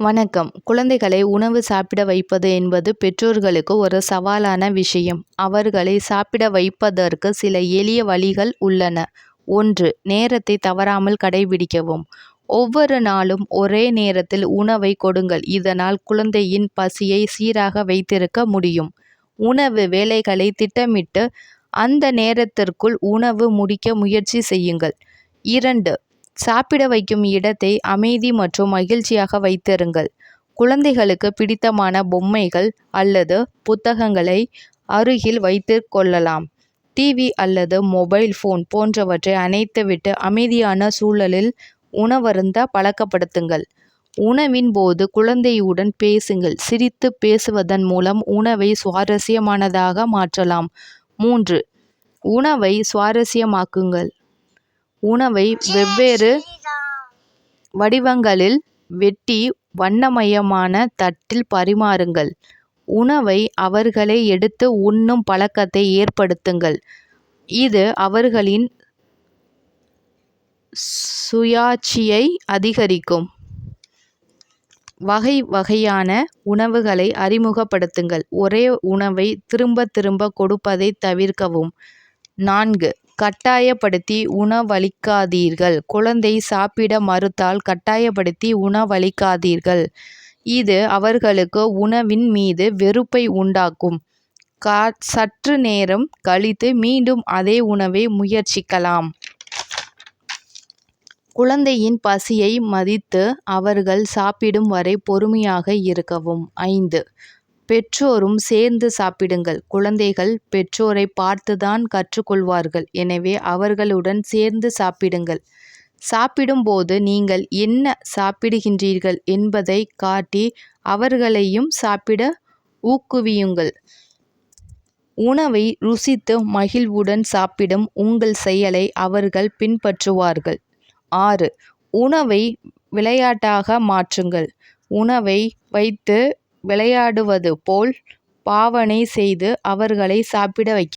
வணக்கம். குழந்தைகளை உணவு சாப்பிட வைப்பது என்பது பெற்றோர்களுக்கு ஒரு சவாலான விஷயம். அவர்களை சாப்பிட வைப்பதற்கு சில எளிய வழிகள் உள்ளன. 1. நேரத்தை தவறாமல் கடைபிடிக்கவும். ஒவ்வொரு நாளும் ஒரே நேரத்தில் உணவை கொடுங்கள். இதனால் குழந்தையின் பசியை சீராக வைத்திருக்க முடியும். உணவு வேளைகளை திட்டமிட்டு அந்த நேரத்திற்குள் உணவு முடிக்க முயற்சி செய்யுங்கள். 2. சாப்பிட வைக்கும் இடத்தை அமைதி மற்றும் மகிழ்ச்சியாக வைத்திருங்கள். குழந்தைகளுக்கு பிடித்தமான பொம்மைகள் அல்லது புத்தகங்களை அருகில் வைத்துக் கொள்ளலாம். டிவி அல்லது மொபைல் போன் போன்றவற்றை அணைத்துவிட்டு அமைதியான சூழலில் உணவருந்த பழக்கப்படுத்துங்கள். உணவின் போது குழந்தையுடன் பேசுங்கள். சிரித்து பேசுவதன் மூலம் உணவை சுவாரஸ்யமானதாக மாற்றலாம். 3. உணவை சுவாரஸ்யமாக்குங்கள். உணவை வெவ்வேறு வடிவங்களில் வெட்டி வண்ணமயமான தட்டில் பரிமாறுங்கள். உணவை அவர்களே எடுத்து உண்ணும் பழக்கத்தை ஏற்படுத்துங்கள். இது அவர்களின் சுயாட்சியை அதிகரிக்கும். வகை வகையான உணவுகளை அறிமுகப்படுத்துங்கள். ஒரே உணவை திரும்ப திரும்ப கொடுப்பதை தவிர்க்கவும். 4. கட்டாயப்படுத்தி உணவளிக்காதீர்கள். குழந்தை சாப்பிட மறுத்தால் கட்டாயப்படுத்தி உணவளிக்காதீர்கள். இது அவர்களுக்கு உணவின் மீது வெறுப்பை உண்டாக்கும். சற்று நேரம் கழித்து மீண்டும் அதே உணவை முயற்சிக்கலாம். குழந்தையின் பசியை மதித்து அவர்கள் சாப்பிடும் வரை பொறுமையாக இருக்கவும். 5. பெற்றோரும் சேர்ந்து சாப்பிடுங்கள். குழந்தைகள் பெற்றோரை பார்த்துதான் கற்றுக்கொள்வார்கள். எனவே அவர்களுடன் சேர்ந்து சாப்பிடுங்கள். சாப்பிடும்போது நீங்கள் என்ன சாப்பிடுகின்றீர்கள் என்பதை காட்டி அவர்களையும் சாப்பிட ஊக்குவியுங்கள். உணவை ருசித்து மகிழ்வுடன் சாப்பிடும் உங்கள் செயலை அவர்கள் பின்பற்றுவார்கள். 6. உணவை விளையாட்டாக மாற்றுங்கள். உணவை வைத்து விளையாடுவது போல் பாவனை செய்து அவர்களை சாப்பிட வைக்க